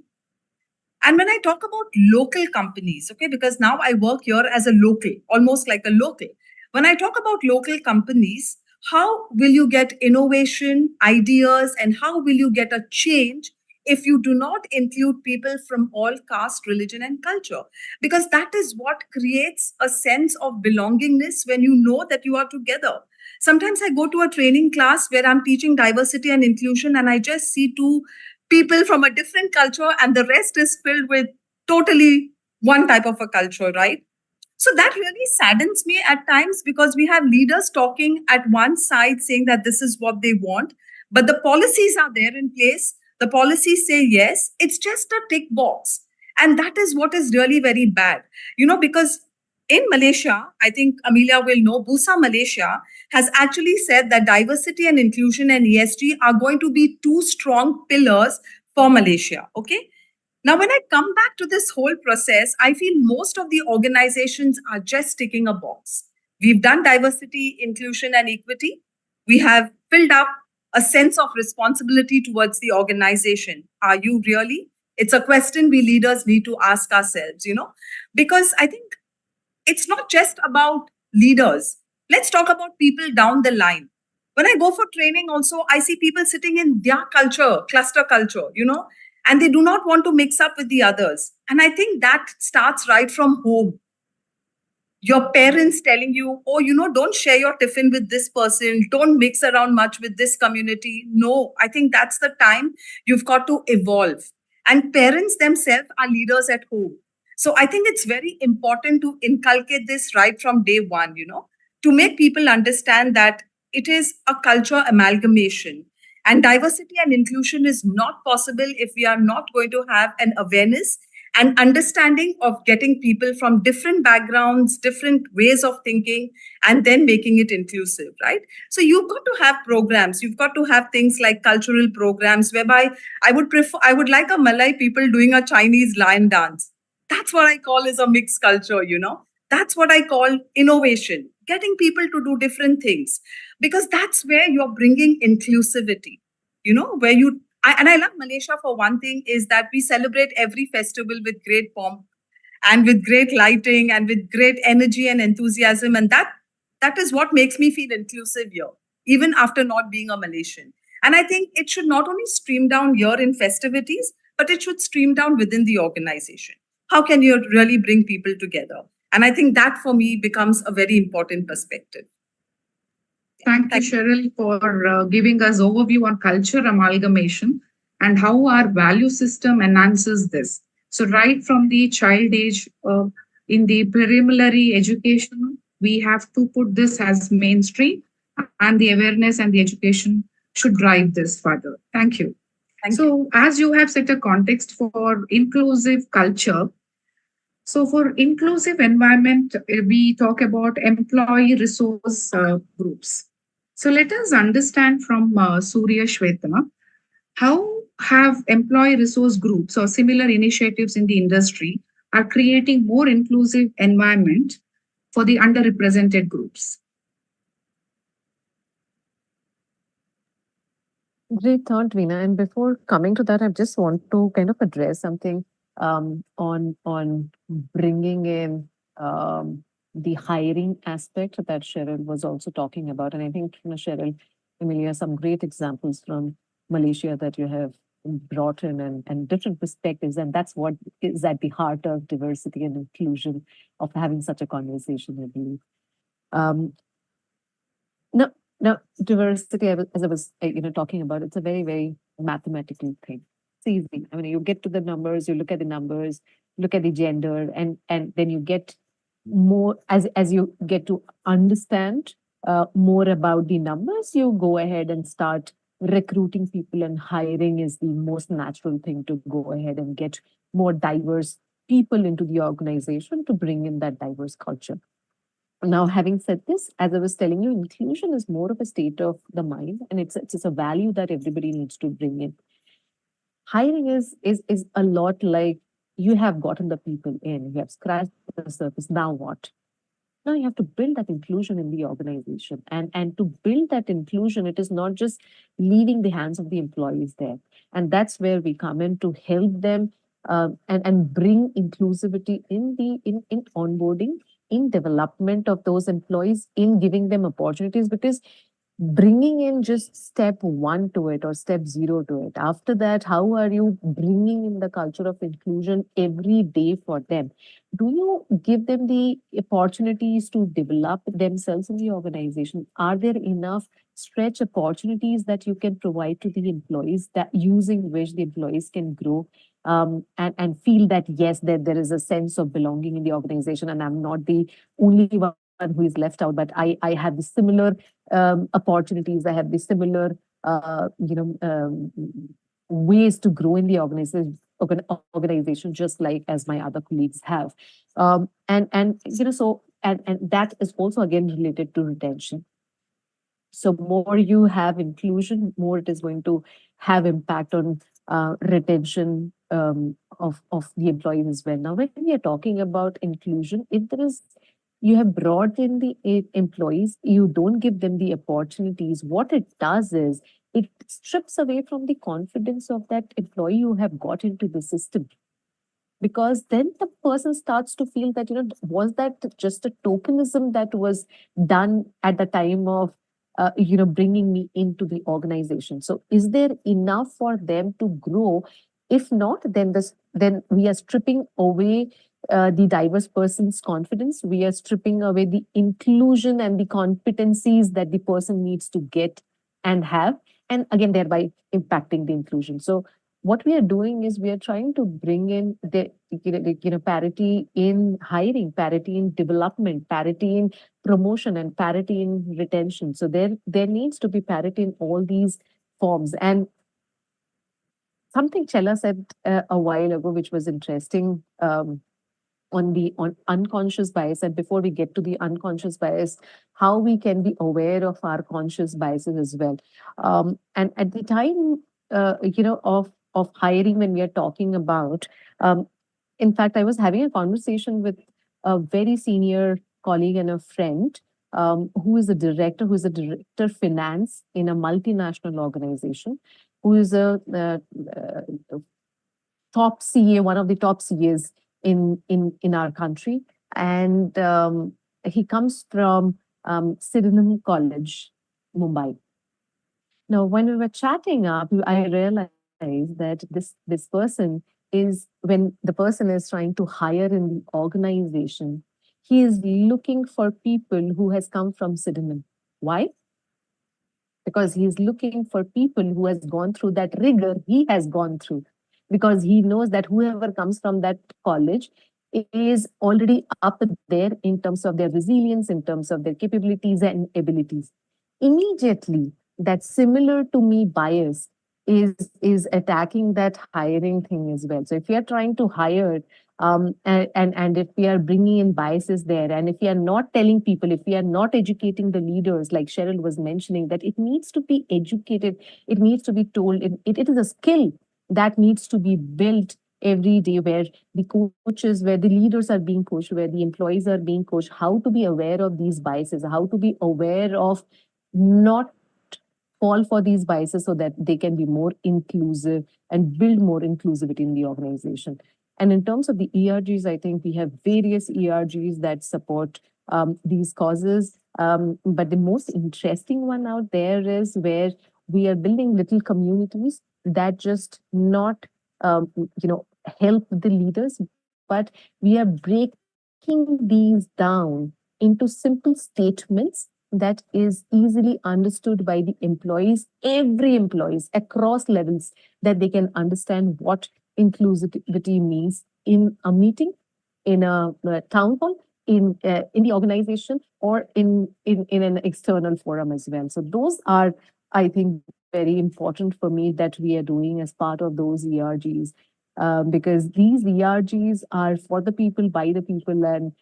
And when I talk about local companies, okay, because now I work here as a local, almost like a local. When I talk about local companies, how will you get innovation, ideas, and how will you get a change if you do not include people from all caste, religion, and culture? Because that is what creates a sense of belongingness when you know that you are together. Sometimes I go to a training class where I'm teaching diversity and inclusion, and I just see two people from a different culture, and the rest is filled with totally one type of a culture, right? So that really saddens me at times because we have leaders talking at one side saying that this is what they want, but the policies are there in place. The policies say yes, it's just a tick box. And that is what is really very bad, because in Malaysia, I think Amelia will know, Busa Malaysia has actually said that diversity and inclusion and ESG are going to be two strong pillars for Malaysia. Okay. Now, when I come back to this whole process, I feel most of the organizations are just ticking a box. We've done diversity, inclusion, and equity. We have filled up a sense of responsibility towards the organization. Are you really? It's a question we leaders need to ask ourselves, because I think it's not just about leaders. Let's talk about people down the line. When I go for training also, I see people sitting in their culture, cluster culture, and they do not want to mix up with the others. And I think that starts right from home. Your parents telling you, oh, don't share your tiffin with this person. Don't mix around much with this community. No, I think that's the time you've got to evolve. And parents themselves are leaders at home. So I think it's very important to inculcate this right from day one, to make people understand that it is a culture amalgamation. And diversity and inclusion is not possible if we are not going to have an awareness and understanding of getting people from different backgrounds, different ways of thinking, and then making it inclusive, right? So you've got to have programs. You've got to have things like cultural programs whereby I would like a Malay people doing a Chinese lion dance. That's what I call is a mixed culture, That's what I call innovation, getting people to do different things, because that's where you're bringing inclusivity, where I love Malaysia for one thing is that we celebrate every festival with great pomp and with great lighting and with great energy and enthusiasm. And that is what makes me feel inclusive here, even after not being a Malaysian. And I think it should not only stream down here in festivities, but it should stream down within the organization. How can you really bring people together? And I think that for me becomes a very important perspective. Thank you, Sheryl, for giving us overview on culture amalgamation and how our value system enhances this. So right from the child age, in the preliminary education, we have to put this as mainstream, and the awareness and the education should drive this further. Thank you. So as you have set a context for inclusive culture, so for inclusive environment, we talk about employee resource groups. So let us understand from Suryashweta, how have employee resource groups or similar initiatives in the industry are creating more inclusive environment for the underrepresented groups. Great thought, Veena. And before coming to that, I just want to kind of address something on bringing in the hiring aspect that Sheryl was also talking about. And I think, Sheryl, Emilia, some great examples from Malaysia that you have brought in and different perspectives. And that's what is at the heart of diversity and inclusion of having such a conversation, I believe. Now, diversity, as I was talking about, it's a very, very mathematical thing. It's easy. I mean, you get to the numbers, you look at the numbers, look at the gender, and then you get more as you get to understand more about the numbers, you go ahead and start recruiting people, and hiring is the most natural thing to go ahead and get more diverse people into the organization to bring in that diverse culture. Now, having said this, as I was telling you, inclusion is more of a state of the mind, and it's a value that everybody needs to bring in. Hiring is a lot like you have gotten the people in, you have scratched the surface. Now what? Now you have to build that inclusion in the organization, and to build that inclusion, it is not just leaving the hands of the employees there, and that's where we come in to help them and bring inclusivity in onboarding, in development of those employees, in giving them opportunities, because bringing in just step 1 to it or step 0 to it. After that, how are you bringing in the culture of inclusion every day for them? Do you give them the opportunities to develop themselves in the organization? Are there enough stretch opportunities that you can provide to the employees, that using which the employees can grow and feel that, yes, there is a sense of belonging in the organization, and I'm not the only one who is left out, but I have the similar opportunities, I have the similar ways to grow in the organization, just like as my other colleagues have. And that is also again related to retention. So more you have inclusion, more it is going to have impact on retention of the employees as well. Now, when we are talking about inclusion, if there is, you have brought in the employees, you don't give them the opportunities, what it does is it strips away from the confidence of that employee you have got into the system. Because then the person starts to feel that, was that just a tokenism that was done at the time of bringing me into the organization? So is there enough for them to grow? If not, then we are stripping away the diverse person's confidence. We are stripping away the inclusion and the competencies that the person needs to get and have, and again, thereby impacting the inclusion. So what we are doing is we are trying to bring in the parity in hiring, parity in development, parity in promotion, and parity in retention. So there needs to be parity in all these forms. And something Chella said a while ago, which was interesting, on unconscious bias. And before we get to the unconscious bias, how we can be aware of our conscious biases as well. And at the time, of hiring, when we are talking about, in fact, I was having a conversation with a very senior colleague and a friend, who is a director finance in a multinational organization, who is a top CA, one of the top CAs in our country. And he comes from Sydenham College, Mumbai. Now, when we were chatting up, I realized that this person is, when the person is trying to hire in the organization, he is looking for people who has come from Sydenham. Why? Because he is looking for people who has gone through that rigor he has gone through. Because he knows that whoever comes from that college is already up there in terms of their resilience, in terms of their capabilities and abilities. Immediately, that similar to me bias is attacking that hiring thing as well. So if we are trying to hire, and if we are bringing in biases there, and if we are not telling people, if we are not educating the leaders, like Sheryl was mentioning, that it needs to be educated, it needs to be told, it is a skill that needs to be built every day, where the coaches, where the leaders are being coached, where the employees are being coached, how to be aware of these biases, how to be aware of not fall for these biases so that they can be more inclusive and build more inclusivity in the organization. And in terms of the ERGs, I think we have various ERGs that support these causes. But the most interesting one out there is where we are building little communities that just not help the leaders, but we are breaking these down into simple statements that is easily understood by the employees, every employees across levels, that they can understand what inclusivity means in a meeting, in a town hall, in the organization, or in an external forum as well. So those are, I think, very important for me that we are doing as part of those ERGs, because these ERGs are for the people, by the people, and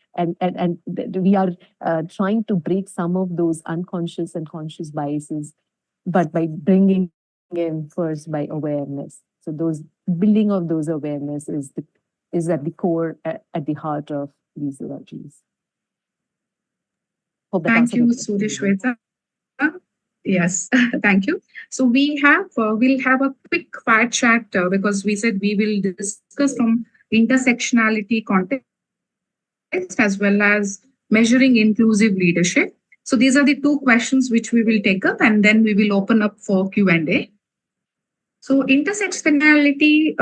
we are trying to break some of those unconscious and conscious biases, but by bringing in first by awareness. So those building of those awareness is at the core, at the heart of these ERGs. Thank you, Suryashweta. Yes, thank you. So we'll have a quick fire chat because we said we will discuss from intersectionality context as well as measuring inclusive leadership. So these are the two questions which we will take up, and then we will open up for Q&A. So intersectionality,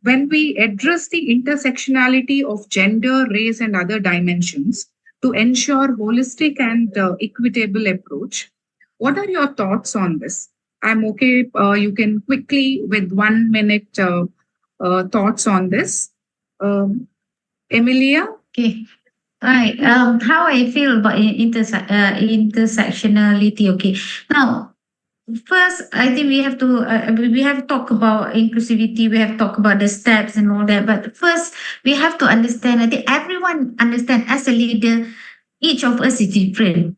when we address the intersectionality of gender, race, and other dimensions to ensure holistic and equitable approach, what are your thoughts on this? I'm okay. You can quickly, with 1 minute, thoughts on this. Emilia? Okay. Right. How I feel about intersectionality. Okay. Now, first, I think we have to talk about inclusivity. We have to talk about the steps and all that. But first, we have to understand. I think everyone understand as a leader, each of us is different.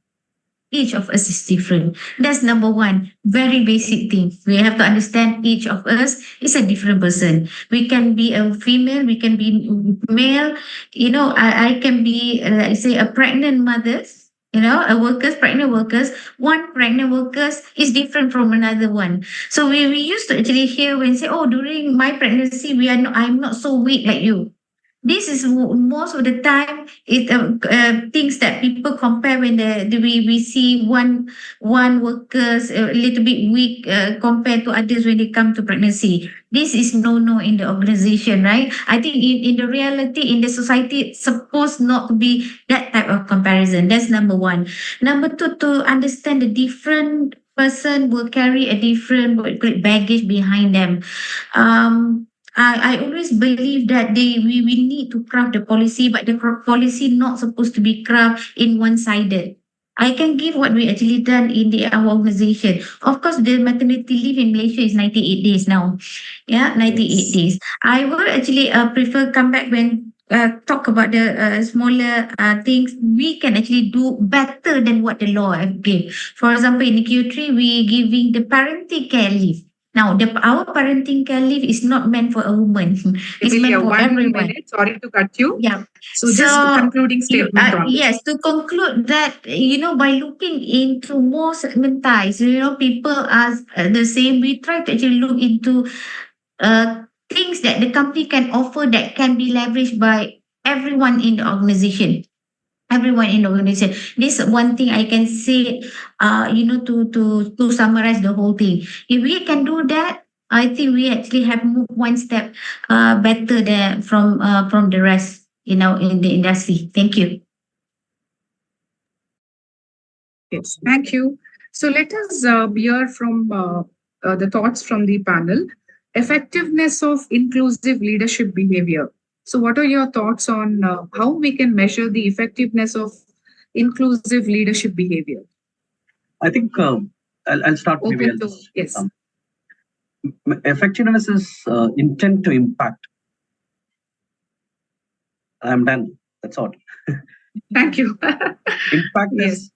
Each of us is different. That's number one. Very basic thing. We have to understand each of us is a different person. We can be a female, we can be male. You know, I can be, let's say, a pregnant mother. You know, pregnant workers. One pregnant workers is different from another one. So we used to actually hear when say, oh, during my pregnancy, I'm not so weak like you. This is most of the time things that people compare when we see one workers a little bit weak compared to others when they come to pregnancy. This is no in the organization, right? I think in the reality, in the society, it's supposed not to be that type of comparison. That's number one. Number two, to understand the different person will carry a different baggage behind them. I always believe that we need to craft the policy, but the policy not supposed to be crafted in one-sided. I can give what we actually done in our organization. Of course, the maternity leave in Malaysia is 98 days now. Yeah, 98 days. I will actually prefer come back when talk about the smaller things. We can actually do better than what the law have given. For example, in Q3, we giving the parenting care leave. Now, our parenting care leave is not meant for a woman. It's Emilia, meant for 1 everyone. minute. Sorry to cut you. Yeah. So just a concluding statement on this. Yes, to conclude that, by looking into more segmentized, people are the same. We try to actually look into things that the company can offer that can be leveraged by everyone in the organization. Everyone in the organization. This one thing I can say, to summarize the whole thing. If we can do that, I think we actually have moved one step better than from the rest, in the industry. Thank you. Yes, thank you. So let us hear from the thoughts from the panel. Effectiveness of inclusive leadership behavior. So what are your thoughts on how we can measure the effectiveness of inclusive leadership behavior? I think I'll start. Yes. Effectiveness is intent to impact. I'm done. That's all. Thank you. Impact is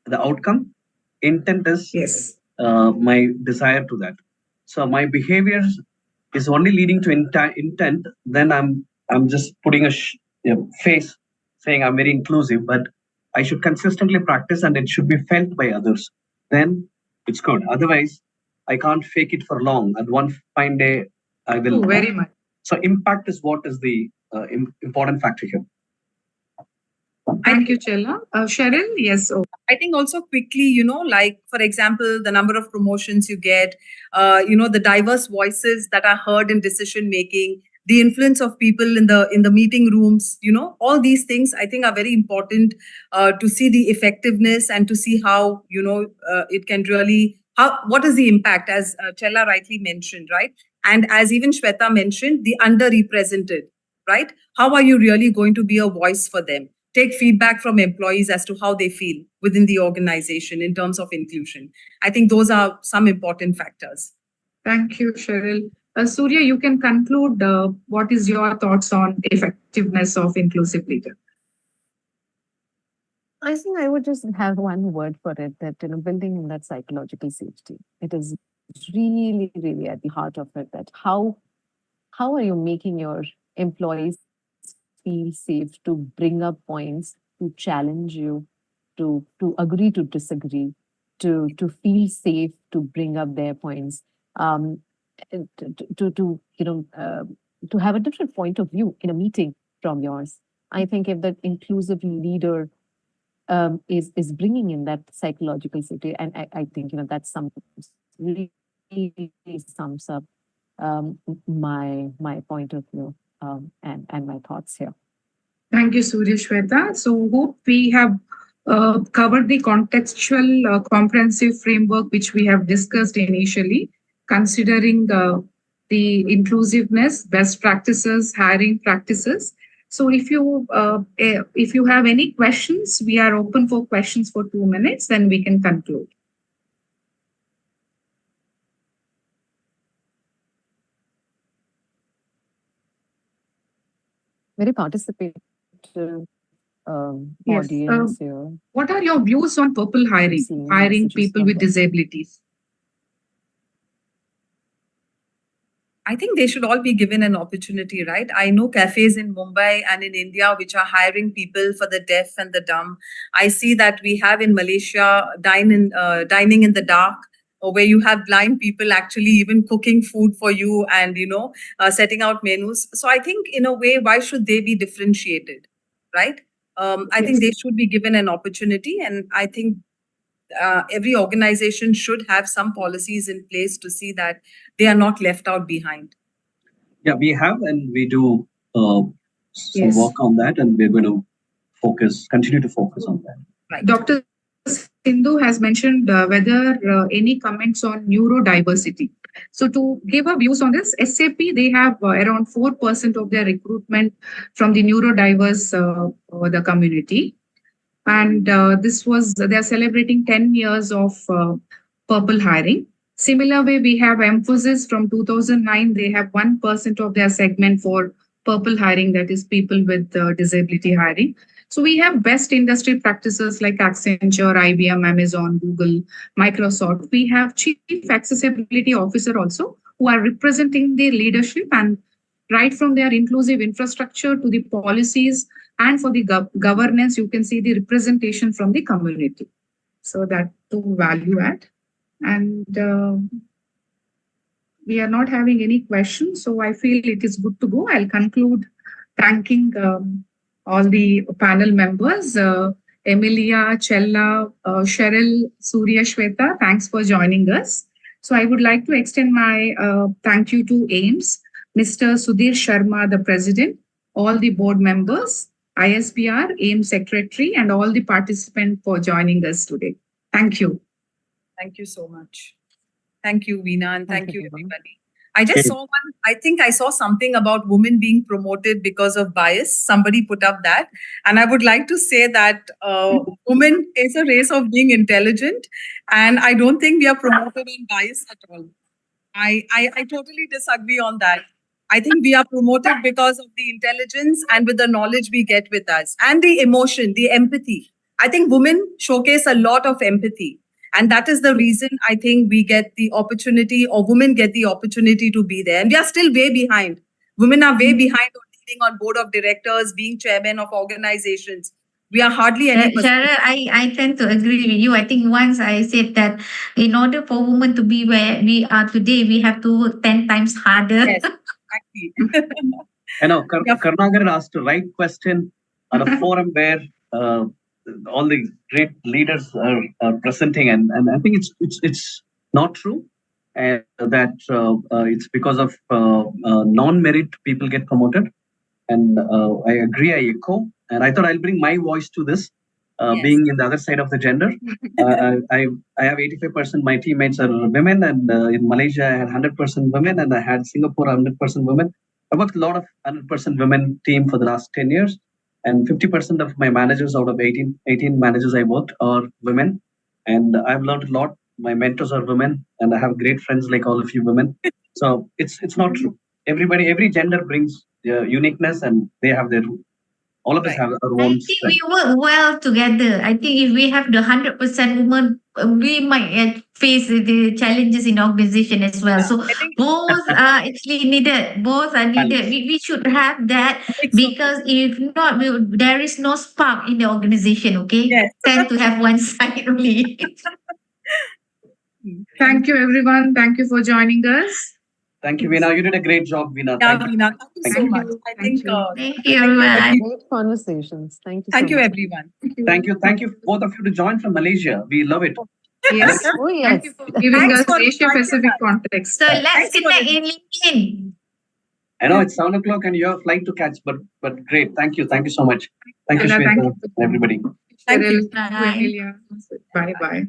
the outcome. Intent is yes. My desire to that. So my behaviors is only leading to intent, then I'm just putting a face saying I'm very inclusive, but I should consistently practice and it should be felt by others. Then it's good. Otherwise, I can't fake it for long. And one fine day, I will. Very much. So impact is what is the important factor here. Thank you, Chella. Sheryl, yes. Oh. I think also quickly, like, for example, the number of promotions you get, the diverse voices that are heard in decision making, the influence of people in the meeting rooms, all these things I think are very important to see the effectiveness and to see how, it can really, what is the impact, as Chella rightly mentioned, right? And as even Shweta mentioned, the underrepresented, right? How are you really going to be a voice for them? Take feedback from employees as to how they feel within the organization in terms of inclusion. I think those are some important factors. Thank you, Sheryl. Surya, you can conclude. What is your thoughts on effectiveness of inclusive leader? I think I would just have one word for it, that building in that psychological safety. It is really, really at the heart of it, that how are you making your employees feel safe to bring up points, to challenge you, to agree to disagree, to feel safe to bring up their points, to have a different point of view in a meeting from yours. I think if that inclusive leader is bringing in that psychological safety, and I think that really sums up my point of view and my thoughts here. Thank you, Suryashweta. So hope we have covered the contextual comprehensive framework which we have discussed initially, considering the inclusiveness, best practices, hiring practices. So if you have any questions, we are open for questions for 2 minutes, then we can conclude. Very participative audience here. What are your views on purple hiring people with disabilities? I think they should all be given an opportunity, right? I know cafes in Mumbai and in India which are hiring people for the deaf and the dumb. I see that we have in Malaysia dining in the dark, where you have blind people actually even cooking food for you and, setting out menus. So I think in a way, why should they be differentiated, right? I think they should be given an opportunity. And I think every organization should have some policies in place to see that they are not left out behind. Yeah, we have, and we do some work on that, and we're going to continue to focus on that. Right. Dr. Sindhu has mentioned whether any comments on neurodiversity. So to give our views on this, SAP, they have around 4% of their recruitment from the neurodiverse the community. And they're celebrating 10 years of purple hiring. Similar way, we have Emphasis from 2009. They have 1% of their segment for purple hiring, that is people with disability hiring. So we have best industry practices like Accenture, IBM, Amazon, Google, Microsoft. We have chief accessibility officer also who are representing the leadership, and right from their inclusive infrastructure to the policies and for the governance, you can see the representation from the community. So that to value add. And we are not having any questions, so I feel it is good to go. I'll conclude thanking all the panel members, Emilia, Chella, Sheryl, Suryashweta. Thanks for joining us. So I would like to extend my thank you to AIMS, Mr. Sudhir Sharma, the president, all the board members, ISBR, AIMS secretary, and all the participants for joining us today. Thank you. Thank you so much. Thank you, Veena, and thank you, everybody. I just saw I think I saw something about women being promoted because of bias. Somebody put up that. And I would like to say that women is a race of being intelligent. And I don't think we are promoted on bias at all. I totally disagree on that. I think we are promoted because of the intelligence and with the knowledge we get with us and the emotion, the empathy. I think women showcase a lot of empathy. And that is the reason I think we get the opportunity, or women get the opportunity to be there. And we are still way behind. Women are way behind on leading on board of directors, being chairman of organizations. We are hardly any Sheryl, I tend to agree with you. I think once I said that in order for women to be where we are today, we have to work 10 times harder. Yes, exactly. I know Karnagar asked the right question on a forum where all the great leaders are presenting, and I think it's not true, and that it's because of non-merit people get promoted, and I agree, I echo, and I thought I'll bring my voice to this, being in the other side of the gender. I have 85% my teammates are women, and in Malaysia I had 100% women, and I had Singapore 100% women. I worked a lot of 100% women team for the last 10 years, and 50% of my managers out of 18 managers I worked are women, and I've learned a lot. My mentors are women, and I have great friends like all of you women. So it's not true. Every gender brings uniqueness, and they have their. All of us have our I own. think we work well together. I think if we have the 100% women, we might face the challenges in the organization as well. So both are actually needed. Both are needed. We should have that, because if not, there is no spark in the organization. Okay, tend to have one side only. Thank you, everyone. Thank you for joining us. Thank you, Veena. You did a great job, Veena. Yeah, Veena, thank you so much. I think. Thank you, everyone. Great conversations. Thank you. Thank so you, much. everyone. Thank you, both of you, to join from Malaysia. We love it. Yes. Oh yes. Thank you for giving Thanks us for Asia inviting Pacific us. context. So let's Thanks for connect the- in LinkedIn. I know it's 7 o'clock and you have a flight to catch, but great. Thank you so much. Thank you, Stella, Shweta, thank you. everybody. Thank Sheryl, you. Emilia. Bye bye.